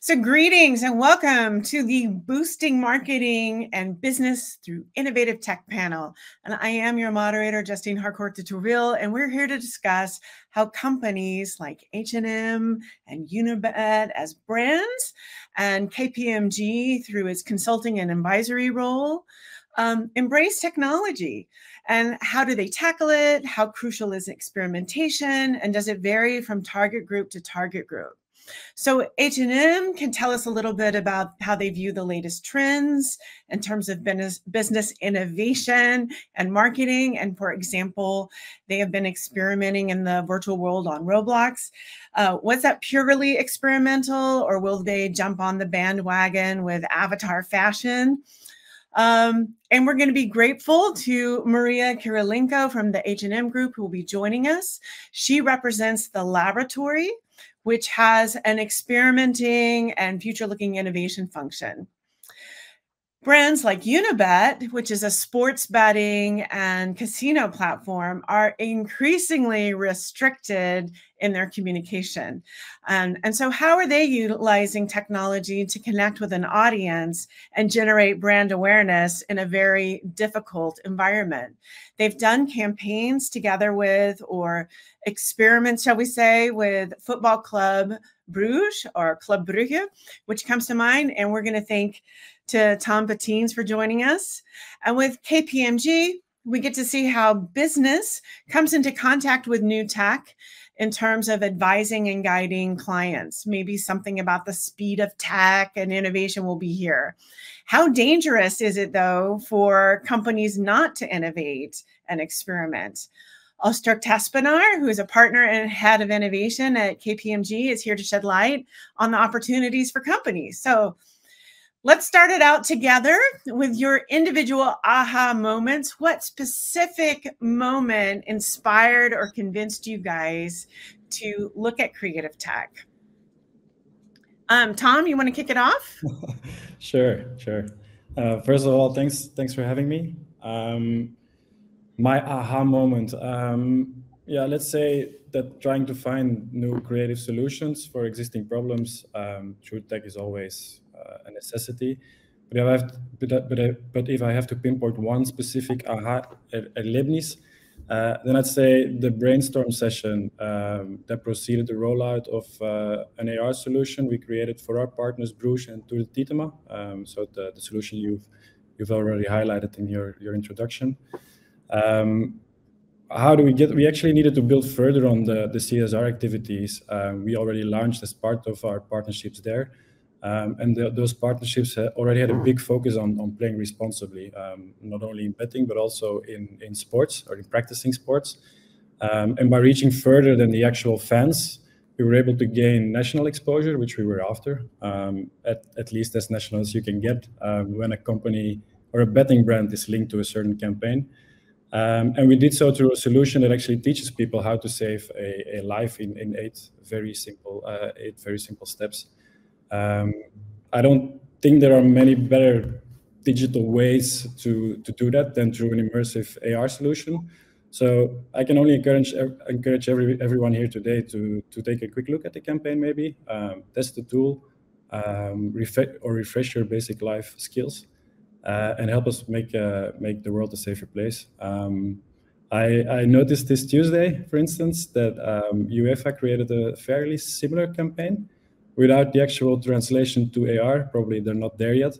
So greetings and welcome to the Boosting Marketing and Business Through Innovative Tech panel. And I am your moderator, Justine Harcourt de Tourville, and we're here to discuss how companies like H&M and Unibet as brands and KPMG through its consulting and advisory role embrace technology. And how do they tackle it? How crucial is experimentation? And does it vary from target group to target group? So H&M can tell us a little bit about how they view the latest trends in terms of business innovation and marketing. And for example, they have been experimenting in the virtual world on Roblox. Was that purely experimental, or will they jump on the bandwagon with avatar fashion? And we're going to be grateful to Maria Kirilenko from the H&M Group, who will be joining us. She represents the laboratory, which has an experimenting and future-looking innovation function. Brands like Unibet, which is a sports betting and casino platform, are increasingly restricted in their communication. And so how are they utilizing technology to connect with an audience and generate brand awareness in a very difficult environment? They've done campaigns together with, or experiments, shall we say, with Football Club Bruges or Club Brugge, which comes to mind. And we're going to thank to Tom Patines for joining us. And with KPMG, we get to see how business comes into contact with new tech in terms of advising and guiding clients. Maybe something about the speed of tech and innovation will be here. How dangerous is it, though, for companies not to innovate and experiment? Öztürk Taspanar, who is a partner and head of innovation at KPMG, is here to shed light on the opportunities for companies. So let's start it out together with your individual aha moments. What specific moment inspired or convinced you guys to look at creative tech? Tom, you want to kick it off? Sure. First of all, thanks for having me. My aha moment, let's say that trying to find new creative solutions for existing problems through tech is always a necessity. But if I have to pinpoint one specific aha erlebnis, then I'd say the brainstorm session that preceded the rollout of an AR solution we created for our partners Bruges and Tour de Titema. So the solution you've already highlighted in your introduction. How do we actually needed to build further on the CSR activities we already launched as part of our partnerships there. And those partnerships already had a big focus on playing responsibly, not only in betting, but also in sports or in practicing sports. And by reaching further than the actual fans, we were able to gain national exposure, which we were after, at least as national as you can get when a company or a betting brand is linked to a certain campaign. And we did so through a solution that actually teaches people how to save a life in eight very simple steps. I don't think there are many better digital ways to do that than through an immersive AR solution. So I can only encourage everyone here today to take a quick look at the campaign, maybe test the tool, refresh your basic life skills. And help us make the world a safer place. I noticed this Tuesday, for instance, that UEFA created a fairly similar campaign without the actual translation to AR. Probably they're not there yet.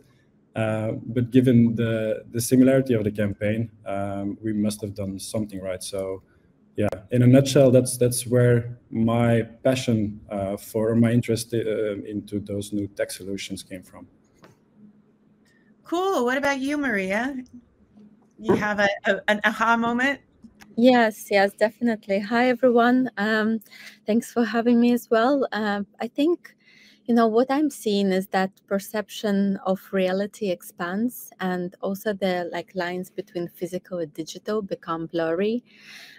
But given the similarity of the campaign, we must have done something right. So yeah, in a nutshell, that's where my passion for my interest into those new tech solutions came from. Cool. What about you, Maria? You have an aha moment? Yes, definitely. Hi, everyone. Thanks for having me as well. I think, what I'm seeing is that perception of reality expands, and also the lines between physical and digital become blurry.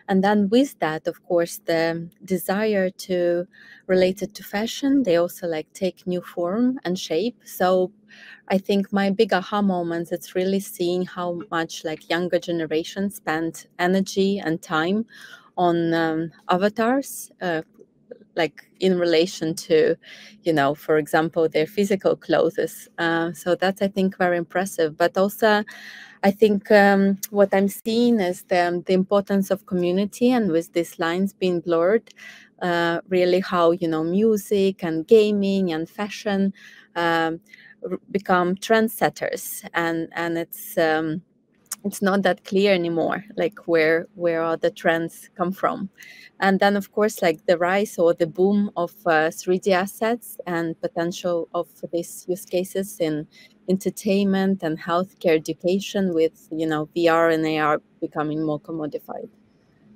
And then with that, of course, the desire to relate it to fashion, they also take new form and shape. So I think my big aha moments, it's really seeing how much younger generations spend energy and time on avatars, like in relation to, you know, for example, their physical clothes. So that's, I think, very impressive. But also, I think what I'm seeing is the importance of community, and with these lines being blurred, really how, you know, music and gaming and fashion become trendsetters, and it's not that clear anymore, like where are the trends come from. And then, of course, like the rise or the boom of 3D assets and potential of these use cases in entertainment and healthcare education, with, you know, VR and AR becoming more commodified.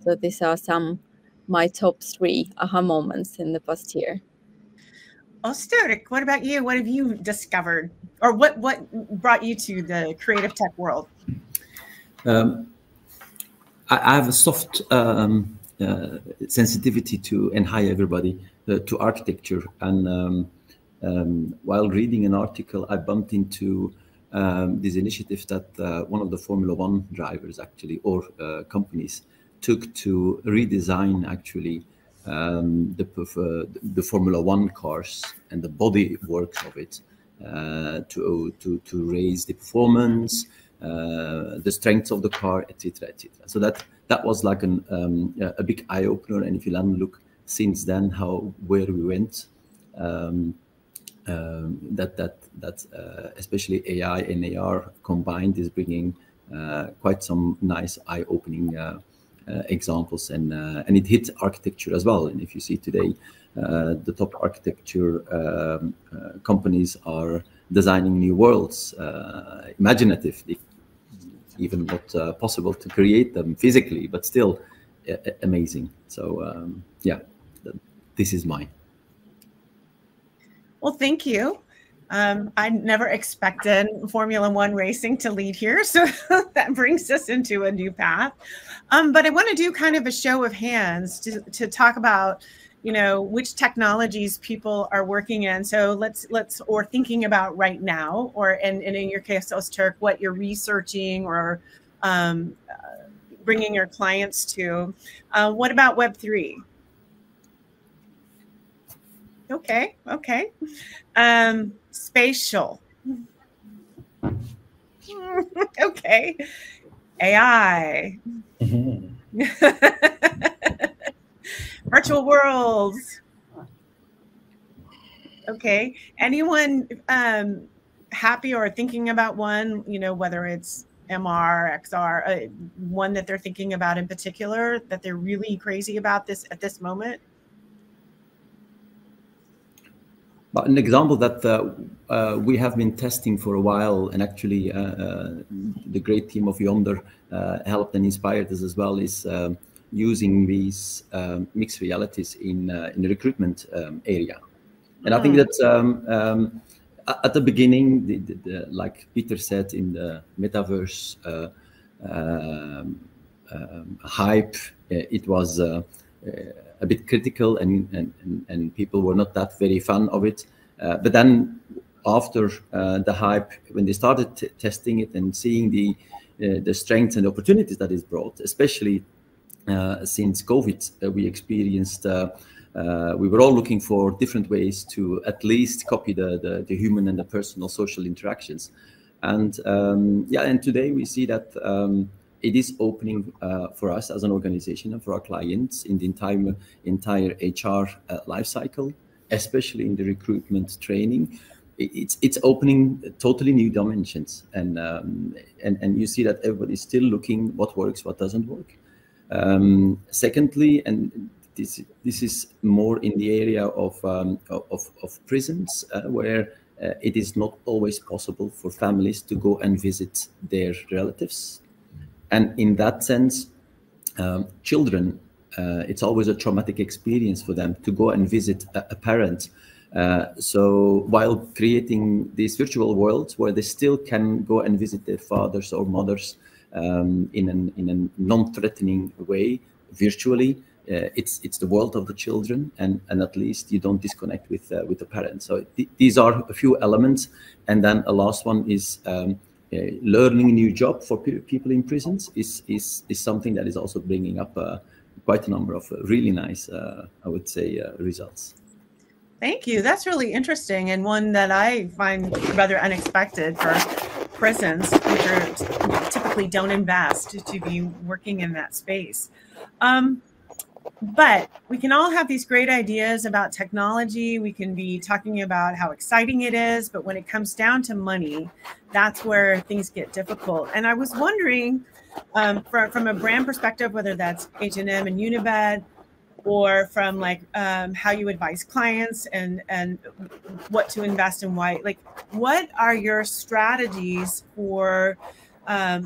So these are some my top 3 aha moments in the past year. Stoic, what about you? What have you discovered, or what brought you to the creative tech world? I have a soft sensitivity to, and hi everybody, to architecture. And while reading an article, I bumped into this initiative that one of the Formula One drivers actually, or companies, took to redesign actually the Formula One cars and the body works of it to raise the performance, the strength of the car, etc., etc. So that was like a big eye opener. And if you look since then where we went, especially AI and AR combined is bringing quite some nice eye opening examples, and it hit architecture as well. And if you see today, the top architecture companies are designing new worlds, imaginatively, even not possible to create them physically, but still amazing. So yeah, this is mine. Well, thank you. I never expected Formula One racing to lead here, so that brings us into a new path. But I want to do kind of a show of hands to talk about, you know, which technologies people are working in. So let's or thinking about right now, or and in your case, Öztürk, what you're researching or bringing your clients to. What about Web3? Okay. Spatial. Okay. AI. Virtual worlds. Okay. Anyone happy or thinking about one, you know, whether it's MR, XR, one that they're thinking about in particular, that they're really crazy about this at this moment? But an example that we have been testing for a while, and actually the great team of Yonder helped and inspired us as well, is using these mixed realities in the recruitment area. And I think that at the beginning, like Peter said, in the metaverse hype, it was a bit critical, and people were not that very fan of it. But then after the hype, when they started testing it and seeing the strengths and opportunities that is brought, especially since COVID, we experienced, we were all looking for different ways to at least copy the human and the personal social interactions. And yeah, and today we see that it is opening for us as an organization and for our clients in the entire HR life cycle, especially in the recruitment training. It's opening totally new dimensions, and you see that everybody's still looking what works, what doesn't work. Secondly, and this is more in the area of prisons, where it is not always possible for families to go and visit their relatives. And in that sense, children, it's always a traumatic experience for them to go and visit a parent. So while creating these virtual worlds where they still can go and visit their fathers or mothers in a non-threatening way virtually, it's the world of the children, and at least you don't disconnect with the parents. So these are a few elements, and then a last one is learning a new job for people in prisons is something that is also bringing up quite a number of really nice, I would say, results. Thank you. That's really interesting, and one that I find rather unexpected for prisons, which are typically don't invest to be working in that space. But we can all have these great ideas about technology. We can be talking about how exciting it is, but when it comes down to money, that's where things get difficult. And I was wondering, from a brand perspective, whether that's H&M and Unibet, or from like how you advise clients and what to invest in, why, like what are your strategies for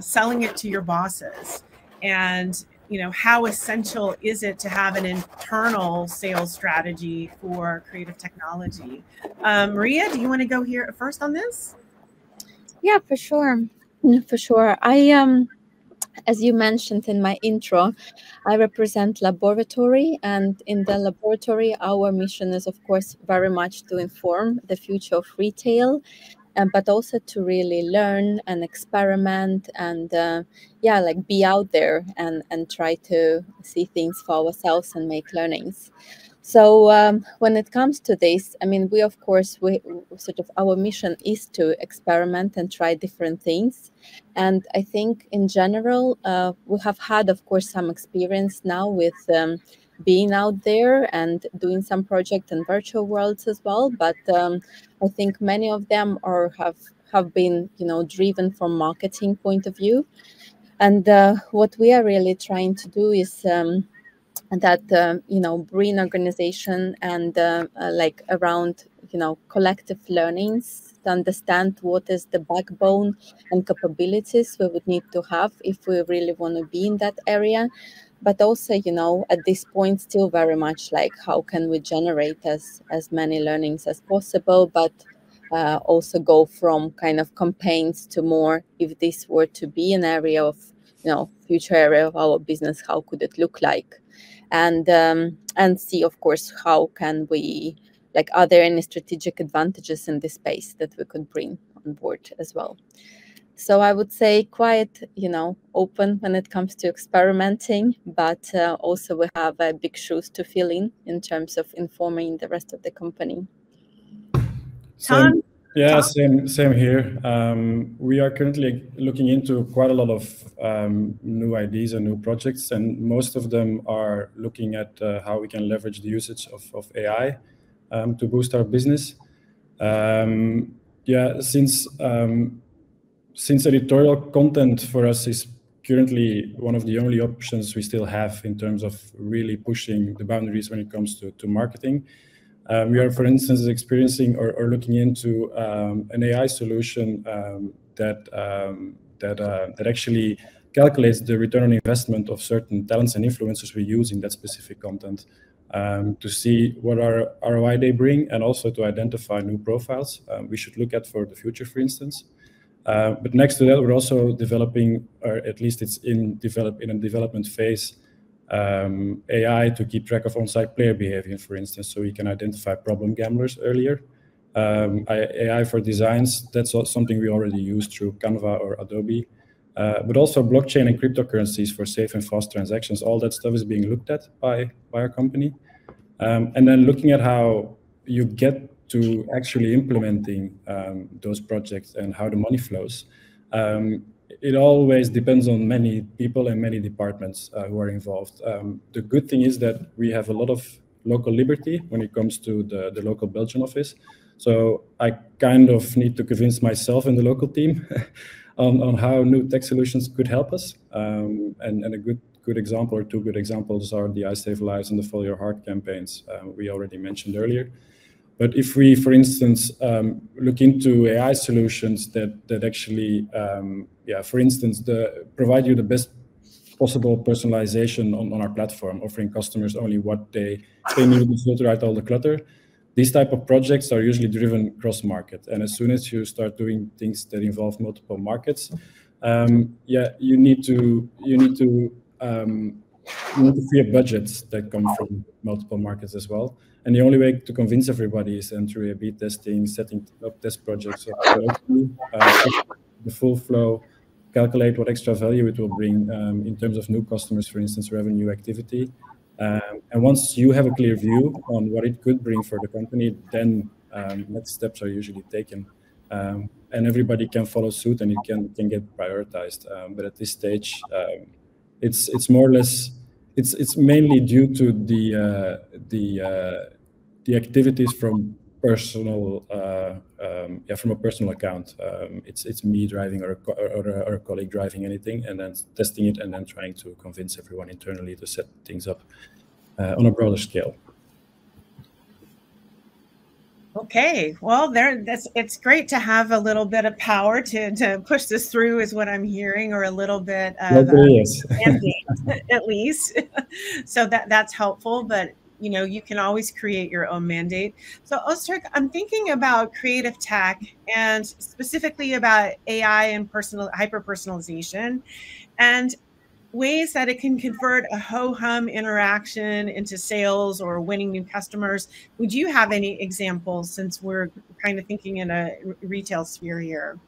selling it to your bosses? And how essential is it to have an internal sales strategy for creative technology? Maria, do you want to go here first on this? Yeah, for sure. For sure. As you mentioned in my intro, I represent laboratory, and in the laboratory, our mission is, of course, very much to inform the future of retail, but also to really learn and experiment and like be out there and try to see things for ourselves and make learnings. So when it comes to this, I mean, we sort of, our mission is to experiment and try different things. And I think in general, we have had, of course, some experience now with being out there and doing some projects in virtual worlds as well. But I think many of them have been, driven from marketing point of view. And what we are really trying to do is that bring organization and like around collective learnings to understand what is the backbone and capabilities we would need to have if we really want to be in that area, but also at this point still very much like how can we generate as many learnings as possible, but also go from kind of campaigns to more, if this were to be an area of future area of our business, how could it look like? And see, of course, how can we, like, are there any strategic advantages in this space that we could bring on board as well? So I would say quite, open when it comes to experimenting, but also we have big shoes to fill in terms of informing the rest of the company. Yeah, same here. We are currently looking into quite a lot of new ideas and new projects, and most of them are looking at how we can leverage the usage of AI to boost our business. Since editorial content for us is currently one of the only options we still have in terms of really pushing the boundaries when it comes to marketing. We are, for instance, experiencing or looking into an AI solution that actually calculates the return on investment of certain talents and influencers we use in that specific content to see what ROI they bring, and also to identify new profiles we should look at for the future, for instance. But next to that, we're also developing, or at least it's in a development phase, AI to keep track of on-site player behavior, for instance, so we can identify problem gamblers earlier. AI for designs, that's something we already use through Canva or Adobe. But also blockchain and cryptocurrencies for safe and fast transactions. All that stuff is being looked at by our company. And then looking at how you get to actually implementing those projects and how the money flows. It always depends on many people and many departments who are involved. The good thing is that we have a lot of local liberty when it comes to the local Belgian office. So I kind of need to convince myself and the local team on how new tech solutions could help us. And a good example, or two good examples, are the I Save Lives and the Follow Your Heart campaigns we already mentioned earlier. But if we, for instance, look into AI solutions that actually, for instance, provide you the best possible personalization on our platform, offering customers only what they need to filter out all the clutter. These type of projects are usually driven cross-market, and as soon as you start doing things that involve multiple markets, you need to free up budgets that come from multiple markets as well. And the only way to convince everybody is then through A/B testing, setting up test projects, the full flow, calculate what extra value it will bring in terms of new customers, for instance, revenue, activity, And once you have a clear view on what it could bring for the company, then next steps are usually taken. And everybody can follow suit, and it can get prioritized. But at this stage, it's more or less it's mainly due to the activities from personal from a personal account. It's me driving or a colleague driving anything, and then testing it, and then trying to convince everyone internally to set things up on a broader scale. Okay, well, it's great to have a little bit of power to push this through, is what I'm hearing, or a little bit of mandate, at least. So that's helpful, but you can always create your own mandate. So Öztürk, I'm thinking about creative tech, and specifically about AI and hyper-personalization, and ways that it can convert a ho-hum interaction into sales or winning new customers. Would you have any examples, since we're kind of thinking in a retail sphere here?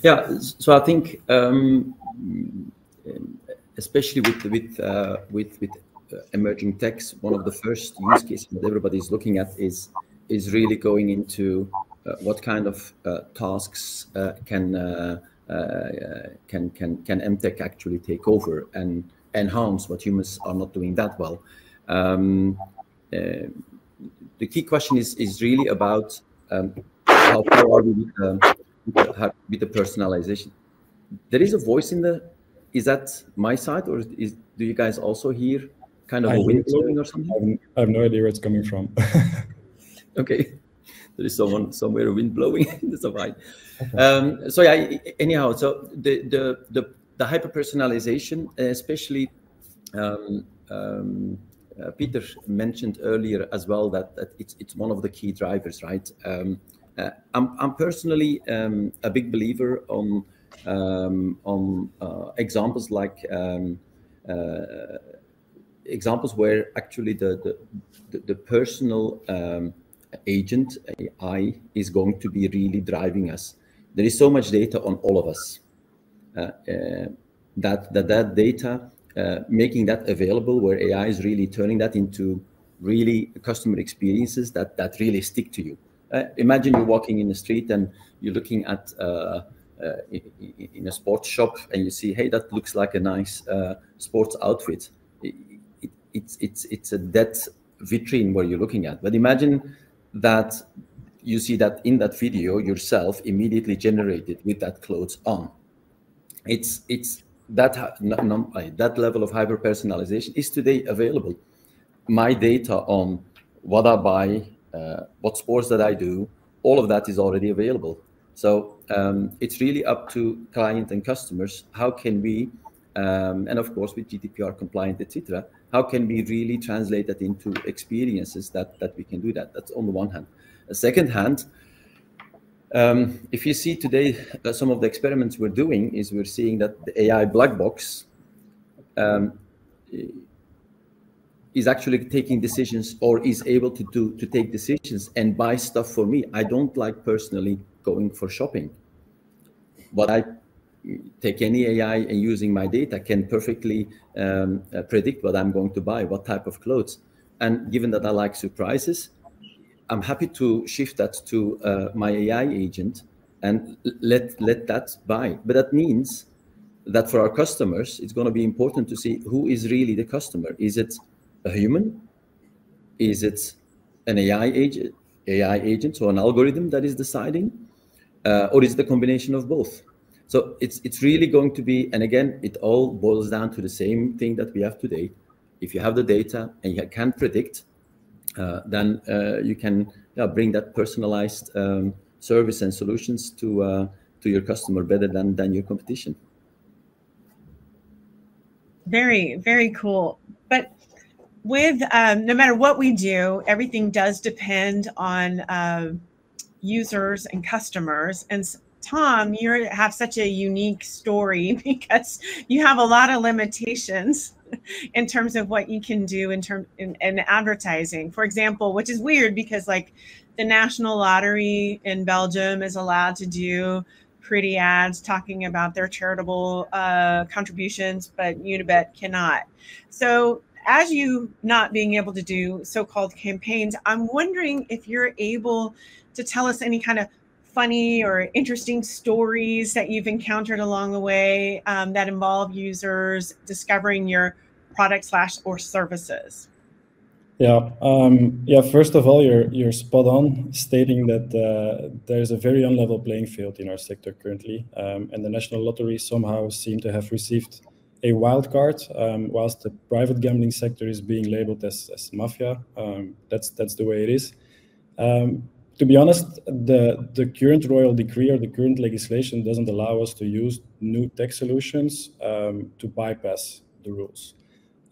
Yeah. So I think, especially with emerging techs, one of the first use cases that everybody is looking at is really going into what kind of tasks can MTech actually take over and enhance what humans are not doing that well. The key question is really about how far are we with the personalization. There is a voice in the. Is that my side, or do you guys also hear kind of a wind blowing or something? I have no idea where it's coming from. Okay. There is someone somewhere, a wind blowing. That's all right. So yeah. Anyhow, so the hyper-personalization, especially Peter mentioned earlier as well that it's one of the key drivers, right? I'm personally a big believer on examples like examples where actually the personal agent AI is going to be really driving us. There is so much data on all of us that data, making that available, where AI is really turning that into really customer experiences that really stick to you. Imagine you're walking in the street and you're looking at in a sports shop, and you see, hey, that looks like a nice sports outfit. It's a dead vitrine where you're looking at. But imagine that you see that in that video yourself immediately generated with that clothes on. It's that level of hyper personalization is today available. My data on what I buy, what sports that I do, all of that is already available. So it's really up to client and customers. How can we, and of course with GDPR compliant, etc., how can we really translate that into experiences that we can do that? That's on the one hand. The second hand, if you see today some of the experiments we're doing, is we're seeing that the AI black box is actually taking decisions, or is able to take decisions and buy stuff for me. I don't like personally going for shopping, but I take any AI and using my data can perfectly predict what I'm going to buy, what type of clothes. And given that I like surprises, I'm happy to shift that to my AI agent and let that buy. But that means that for our customers, it's going to be important to see who is really the customer. Is it a human? Is it an AI agent, so an algorithm that is deciding, or is it a combination of both? So it's really going to be, and again, it all boils down to the same thing that we have today. If you have the data and you can predict, then you can bring that personalized service and solutions to your customer better than your competition. Very, very cool. But with no matter what we do, everything does depend on users and customers. And Tom, you have such a unique story because you have a lot of limitations in terms of what you can do in advertising. For example, which is weird because like the National Lottery in Belgium is allowed to do pretty ads talking about their charitable contributions, but Unibet cannot. So as you not being able to do so-called campaigns, I'm wondering if you're able to tell us any kind of funny or interesting stories that you've encountered along the way that involve users discovering your products or services. Yeah, first of all, you're spot on stating that there's a very unlevel playing field in our sector currently, and the National Lottery somehow seem to have received a wild card, whilst the private gambling sector is being labeled as mafia. That's the way it is. To be honest, the current royal decree or the current legislation doesn't allow us to use new tech solutions to bypass the rules.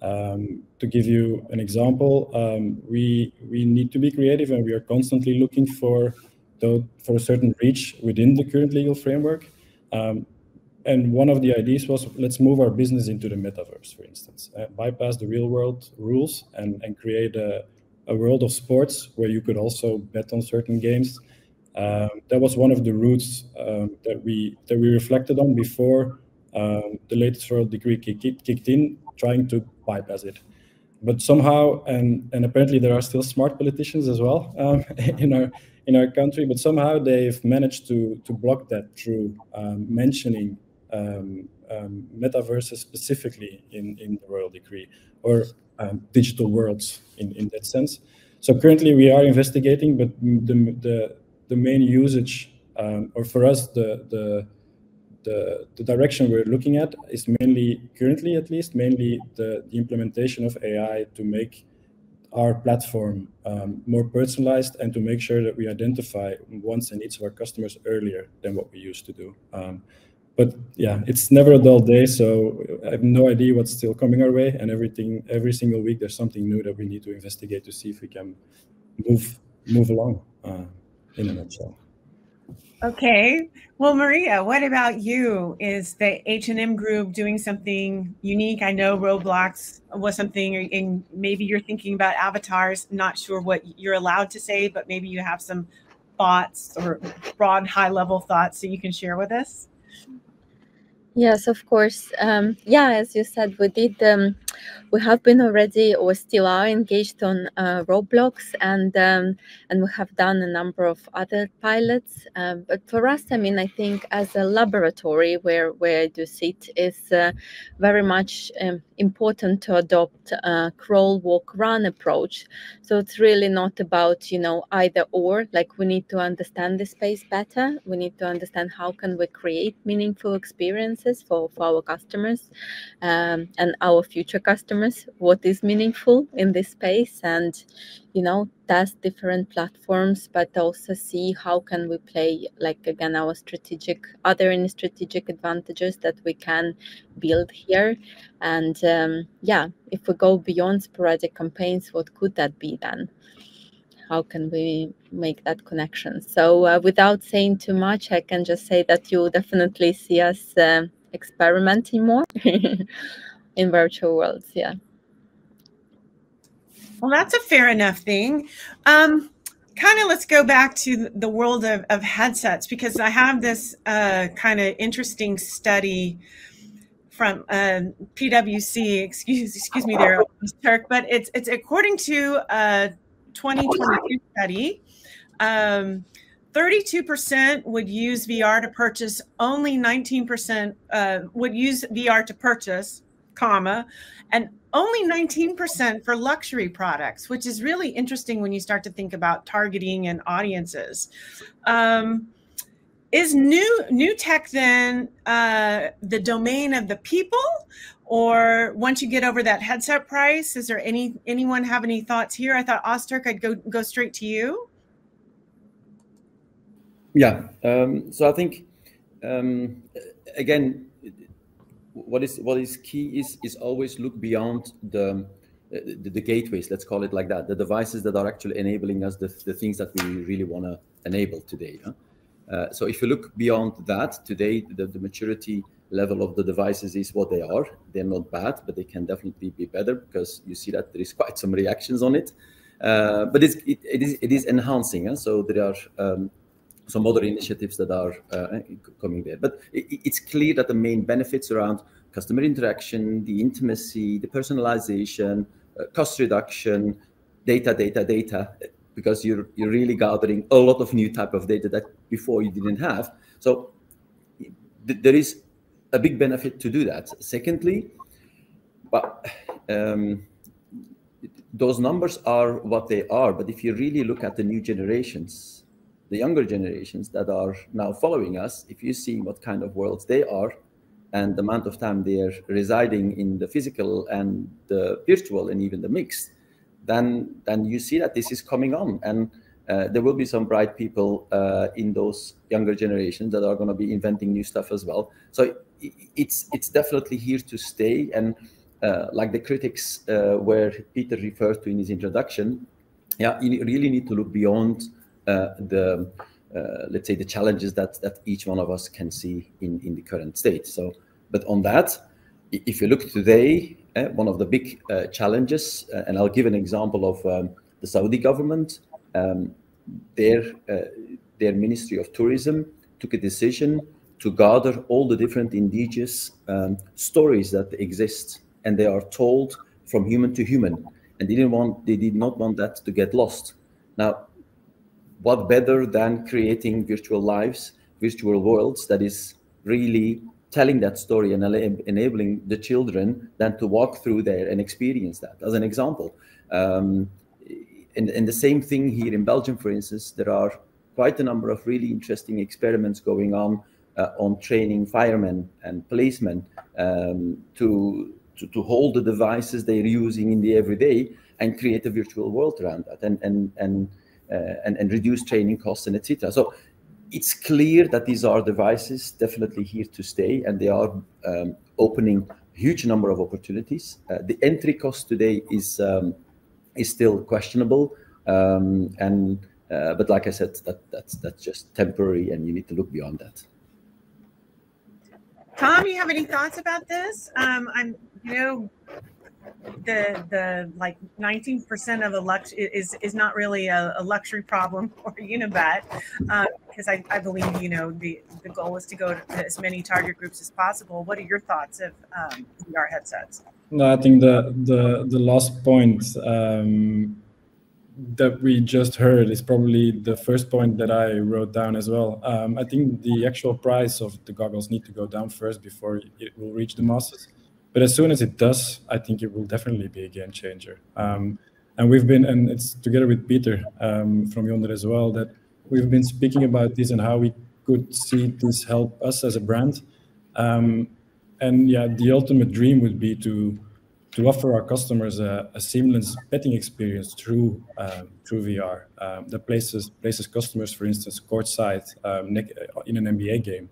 To give you an example, we need to be creative, and we are constantly looking for a certain reach within the current legal framework. And one of the ideas was, let's move our business into the metaverse, for instance, bypass the real world rules and create a world of sports where you could also bet on certain games. That was one of the routes that we reflected on before the latest royal decree kicked in, trying to bypass it. But somehow, and apparently there are still smart politicians as well in our country, but somehow they've managed to block that through mentioning metaverses specifically in the royal decree, or digital worlds in that sense. So currently we are investigating, but the main usage, or for us, the direction we're looking at is mainly, currently at least, the implementation of AI to make our platform more personalized and to make sure that we identify wants and needs of our customers earlier than what we used to do. But yeah, it's never a dull day, so I have no idea what's still coming our way, and every single week there's something new that we need to investigate to see if we can move along, in a nutshell. Okay, well, Maria, what about you? Is the H&M Group doing something unique? I know Roblox was something, and maybe you're thinking about avatars. Not sure what you're allowed to say, but maybe you have some thoughts or broad, high-level thoughts that you can share with us. Yes, of course. Yeah, as you said, we have been already, or still are, engaged on Roblox, and we have done a number of other pilots. But for us, I mean, I think as a laboratory where I do sit, is very much important to adopt a crawl, walk, run approach. So it's really not about, either or. Like, we need to understand the space better. We need to understand how can we create meaningful experiences for our customers and our future customers, what is meaningful in this space, and test different platforms, but also see how can we play, like, again, our strategic advantages that we can build here. And if we go beyond sporadic campaigns, what could that be then? How can we make that connection? So without saying too much, I can just say that you definitely see us experimenting more in virtual worlds. Yeah. Well, that's a fair enough thing. Let's go back to the world of headsets, because I have this kind of interesting study from PwC. Excuse me there, Turk, but it's according to a 2022 study. 32% would use VR to purchase. Only 19% would use VR to purchase, and only 19% for luxury products, which is really interesting when you start to think about targeting and audiences. Is new tech then the domain of the people, or once you get over that headset price? Is there anyone have any thoughts here? I thought, Ozturk, I'd go straight to you. Yeah. So I think again, what is key is always look beyond the gateways, let's call it like that, the devices that are actually enabling us the things that we really want to enable today. So if you look beyond that, today the maturity level of the devices is what they are. They're not bad, but they can definitely be better, because you see that there is quite some reactions on it. But it is enhancing. So there are some other initiatives that are coming there. But it's clear that the main benefits around customer interaction, the intimacy, the personalization, cost reduction, data, because you're really gathering a lot of new type of data that before you didn't have. So there is a big benefit to do that. Secondly, but those numbers are what they are. But if you really look at the new generations, the younger generations that are now following us, if you see what kind of worlds they are and the amount of time they are residing in the physical and the virtual and even the mixed, then you see that this is coming on. And there will be some bright people in those younger generations that are going to be inventing new stuff as well. So it's definitely here to stay. And like the critics where Peter referred to in his introduction, yeah, you really need to look beyond let's say the challenges that each one of us can see in the current state. So, but on that, if you look today, one of the big challenges, and I'll give an example of the Saudi government. Their Ministry of Tourism took a decision to gather all the different indigenous stories that exist, and they are told from human to human, and they did not want that to get lost. Now, what better than creating virtual lives, virtual worlds that is really telling that story and enabling the children then to walk through there and experience that, as an example. And the same thing here in Belgium, for instance, there are quite a number of really interesting experiments going on training firemen and policemen to hold the devices they're using in the everyday and create a virtual world around that and reduce training costs and etc. So it's clear that these are devices definitely here to stay, and they are opening a huge number of opportunities. The entry cost today is still questionable, but like I said, that's just temporary, and you need to look beyond that. Tom, you have any thoughts about this? The like 19% of is not really a luxury problem for Unibet, because I believe the goal is to go to as many target groups as possible. What are your thoughts of VR headsets? No, I think the last point that we just heard is probably the first point that I wrote down as well. I think the actual price of the goggles need to go down first before it will reach the masses. But as soon as it does, I think it will definitely be a game changer. And it's together with Peter from Yonder as well, that we've been speaking about this and how we could see this help us as a brand. And yeah, the ultimate dream would be to offer our customers a seamless betting experience through VR that places customers, for instance, courtside in an NBA game.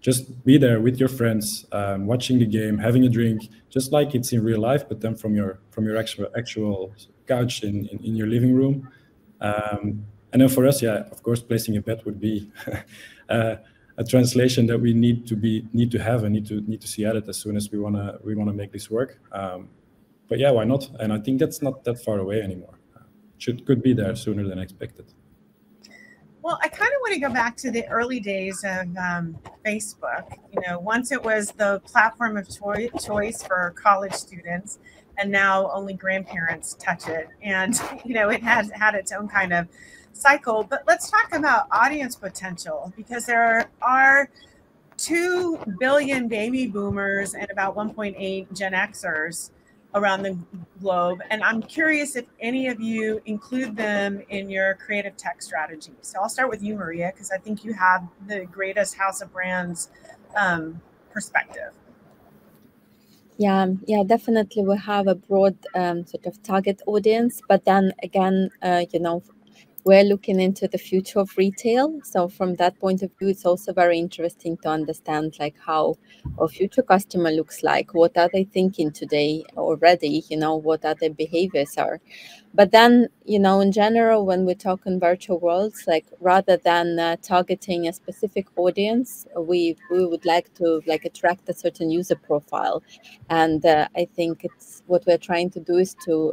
Just be there with your friends, watching the game, having a drink, just like it's in real life, but then from your actual couch in your living room. And then for us, yeah, of course, placing a bet would be a translation that we need to have and need to see added as soon as we wanna make this work. But yeah, why not? And I think that's not that far away anymore. Could be there sooner than expected. Well, I kind of want to go back to the early days of Facebook. Once it was the platform of choice for college students, and now only grandparents touch it. And, it has had its own kind of cycle. But let's talk about audience potential, because there are 2 billion baby boomers and about 1.8 Gen Xers around the globe. And I'm curious if any of you include them in your creative tech strategy. So I'll start with you, Maria, because I think you have the greatest house of brands perspective. Yeah, definitely. We have a broad sort of target audience, but then again, we're looking into the future of retail. So from that point of view, it's also very interesting to understand like how our future customer looks like. What are they thinking today already? What are their behaviors are. But then, in general, when we talk in virtual worlds, like rather than targeting a specific audience, we would like to attract a certain user profile. And I think it's what we're trying to do is to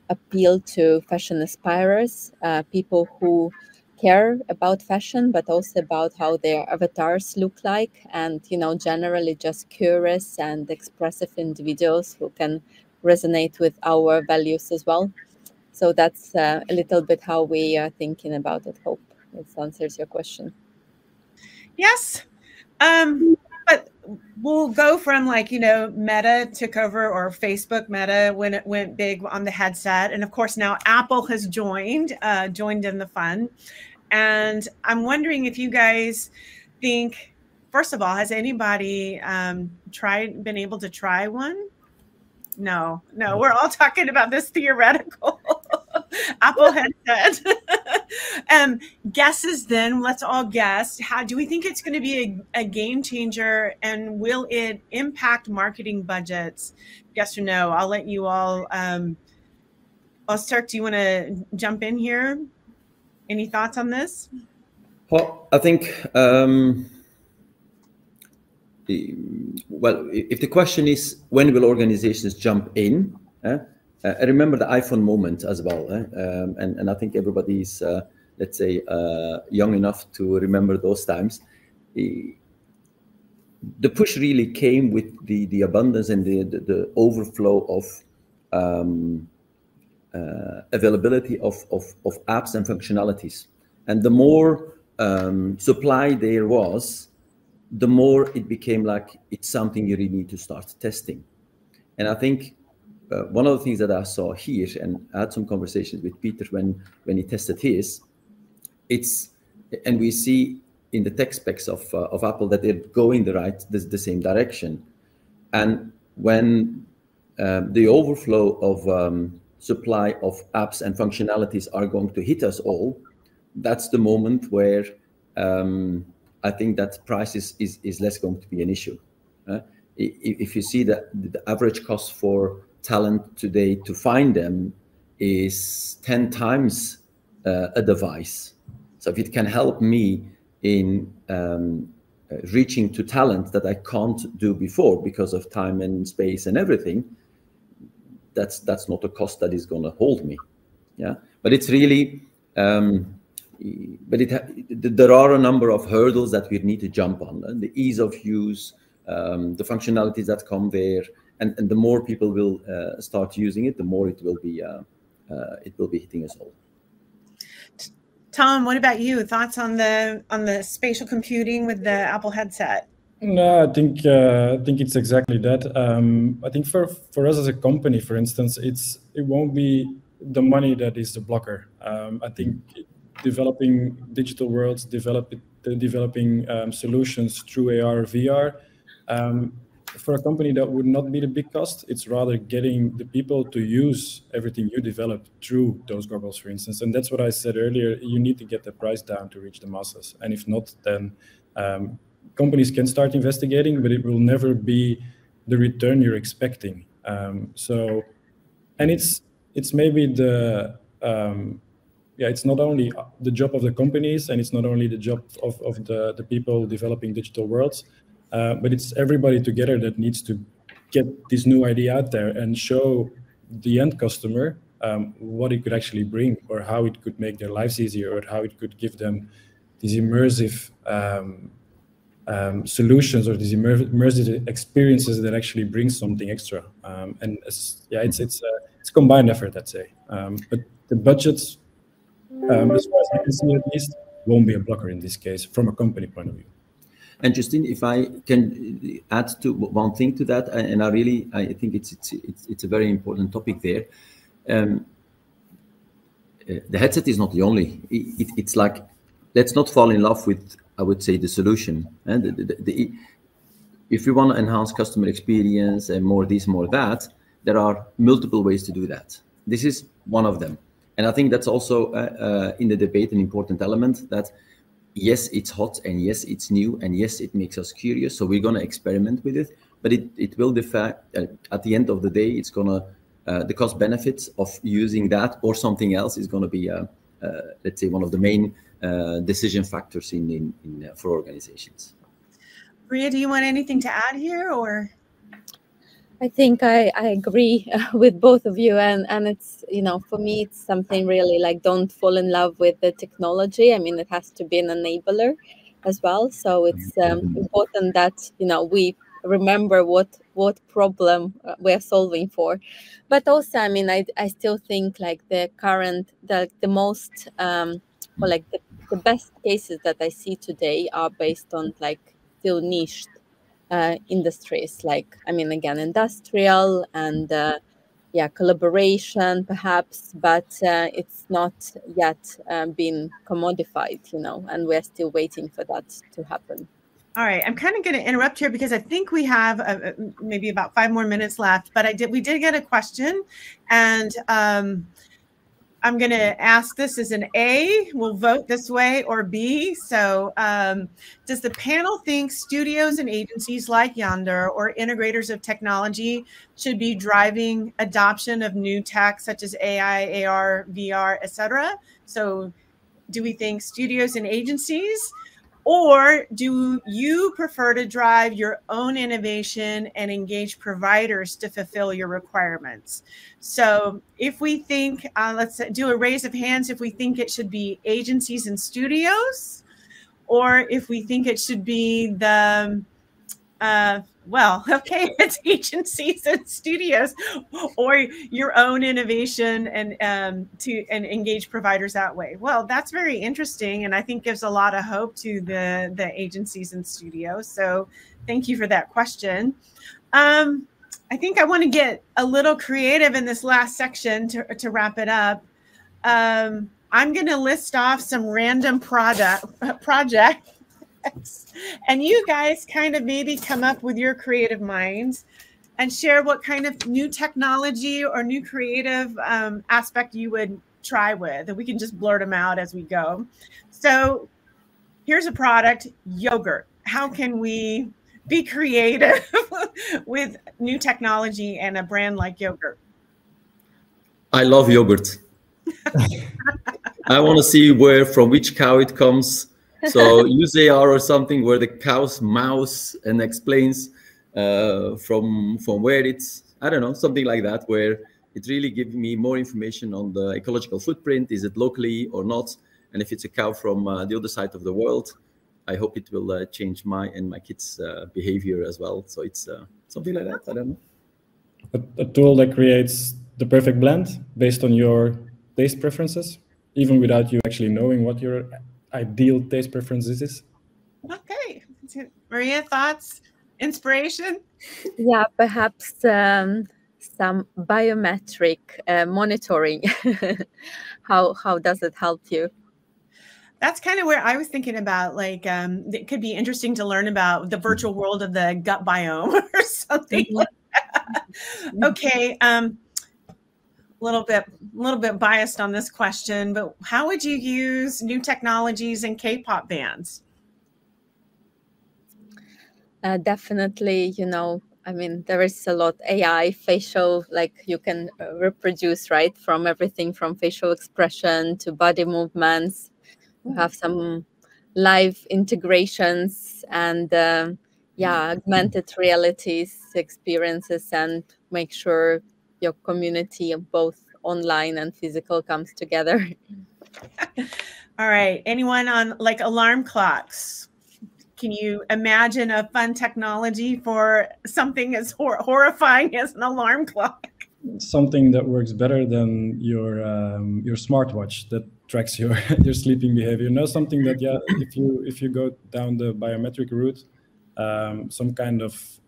appeal to fashion aspirers, people who care about fashion, but also about how their avatars look like, and generally just curious and expressive individuals who can resonate with our values as well. So that's a little bit how we are thinking about it. Hope this answers your question. Yes. But we'll go from, like, you know, Meta took over, or Facebook Meta, when it went big on the headset. And of course, now Apple has joined in the fun. And I'm wondering if you guys think, first of all, has anybody been able to try one? No, we're all talking about this theoretical Apple headset. Guesses then, let's all guess. How do we think it's going to be a game changer, and will it impact marketing budgets? Yes or no? I'll let you all, I'll start. Do you want to jump in here? Any thoughts on this? Well, I think, well, if the question is when will organizations jump in, I remember the iPhone moment as well, and I think everybody's, let's say, young enough to remember those times. The push really came with the abundance and the overflow of availability of apps and functionalities, and the more supply there was, the more it became like it's something you really need to start testing. And I think one of the things that I saw here, and I had some conversations with Peter when he tested his, and we see in the tech specs of Apple that they're going the same direction. And when the overflow of supply of apps and functionalities are going to hit us all, that's the moment where I think that price is less going to be an issue. If you see that the average cost for talent today to find them is 10 times a device. So if it can help me in reaching to talent that I can't do before because of time and space and everything, that's not a cost that is going to hold me. Yeah, but it's really, there are a number of hurdles that we need to jump on. The ease of use, the functionalities that come there, and the more people will start using it, the more it will be hitting us all. Tom, what about you? Thoughts on the spatial computing with the Apple headset? No, I think it's exactly that. I think for us as a company, for instance, it won't be the money that is the blocker. I think developing digital worlds, developing solutions through AR or VR, for a company that would not be the big cost. It's rather getting the people to use everything you develop through those goggles, for instance. And that's what I said earlier. You need to get the price down to reach the masses. And if not, then companies can start investigating, but it will never be the return you're expecting. And it's maybe it's not only the job of the companies, and it's not only the job of the people developing digital worlds, but it's everybody together that needs to get this new idea out there and show the end customer what it could actually bring, or how it could make their lives easier, or how it could give them these immersive solutions, or these immersive experiences that actually bring something extra. And it's a combined effort, I'd say. But the budgets, as far as I can see at least, won't be a blocker in this case from a company point of view. And Justine, if I can add to one thing to that, and I think it's a very important topic there. The headset is not the only. It's like, let's not fall in love with, I would say, the solution. And if you want to enhance customer experience and more this, more that, there are multiple ways to do that. This is one of them. And I think that's also in the debate an important element, that yes, it's hot, and yes, it's new, and yes, it makes us curious. So we're going to experiment with it, but it will at the end of the day, it's going to, the cost benefits of using that or something else is going to be, let's say, one of the main decision factors for organizations. Maria, do you want anything to add here, or? I think I agree with both of you, and it's, for me, it's something really like, don't fall in love with the technology. I mean, it has to be an enabler as well. So it's important that we remember what problem we're solving for. But also, I mean, I still think like the most or like the best cases that I see today are based on like still niched industries, like, I mean, again, industrial and collaboration perhaps, but it's not yet been commodified, you know, and we're still waiting for that to happen. All right, I'm kind of going to interrupt here because I think we have maybe about 5 more minutes left, but we did get a question, and I'm going to ask this as an A, we'll vote this way, or B. So does the panel think studios and agencies like Yonder or integrators of technology should be driving adoption of new tech such as AI, AR, VR, etc.? So do we think studios and agencies, or do you prefer to drive your own innovation and engage providers to fulfill your requirements? So if we think, let's do a raise of hands if we think it should be agencies and studios, or if we think it should be the, well, okay, it's agencies and studios, or your own innovation and engage providers that way. Well, that's very interesting, and I think gives a lot of hope to the agencies and studios. So thank you for that question. I think I want to get a little creative in this last section to wrap it up. I'm going to list off some random projects. And you guys kind of maybe come up with your creative minds and share what kind of new technology or new creative aspect you would try with. And we can just blurt them out as we go. So here's a product, yogurt. How can we be creative with new technology and a brand like yogurt? I love yogurt. I want to see from which cow it comes. So use AR or something where the cow's mouse and explains from where it's, I don't know, something like that, where it really gives me more information on the ecological footprint. Is it locally or not? And if it's a cow from the other side of the world, I hope it will change my and my kids' behavior as well. So it's something like that. I don't know. A tool that creates the perfect blend based on your taste preferences, even without you actually knowing what your ideal taste preferences is. Okay. Maria, thoughts, inspiration? Yeah, perhaps some biometric monitoring. How does it help you? That's kind of where I was thinking about, like, it could be interesting to learn about the virtual world of the gut biome or something like that. Okay. A little bit biased on this question, but how would you use new technologies in K-pop bands? Definitely, you know, I mean, there is a lot AI, facial, like you can reproduce, right? From everything from facial expression to body movements. We have some live integrations and augmented realities experiences, and make sure your community of both online and physical comes together. All right. Anyone on like alarm clocks? Can you imagine a fun technology for something as horrifying as an alarm clock? Something that works better than your smartwatch that tracks your sleeping behavior. No, something that if you go down the biometric route, some kind of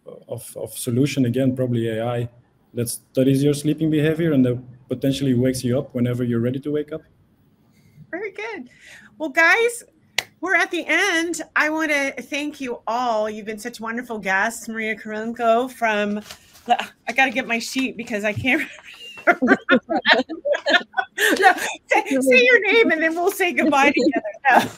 solution, again, probably AI, that studies your sleeping behavior and that potentially wakes you up whenever you're ready to wake up. Very good. Well, guys, we're at the end. I want to thank you all. You've been such wonderful guests. Maria Karenko from, I got to get my sheet because I can't remember. No, say your name and then we'll say goodbye together.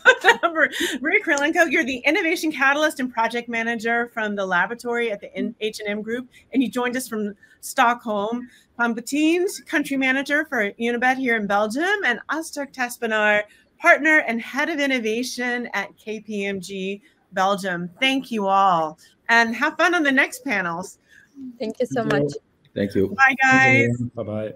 No. Maria Karenko, you're the Innovation Catalyst and Project Manager from the laboratory at the H&M Group, and you joined us from Stockholm. Van Bettines, Country Manager for Unibet here in Belgium, and Astor Tespenaar, Partner and Head of Innovation at KPMG Belgium. Thank you all, and have fun on the next panels. Thank you so much. Thank you. Bye, guys. Bye-bye.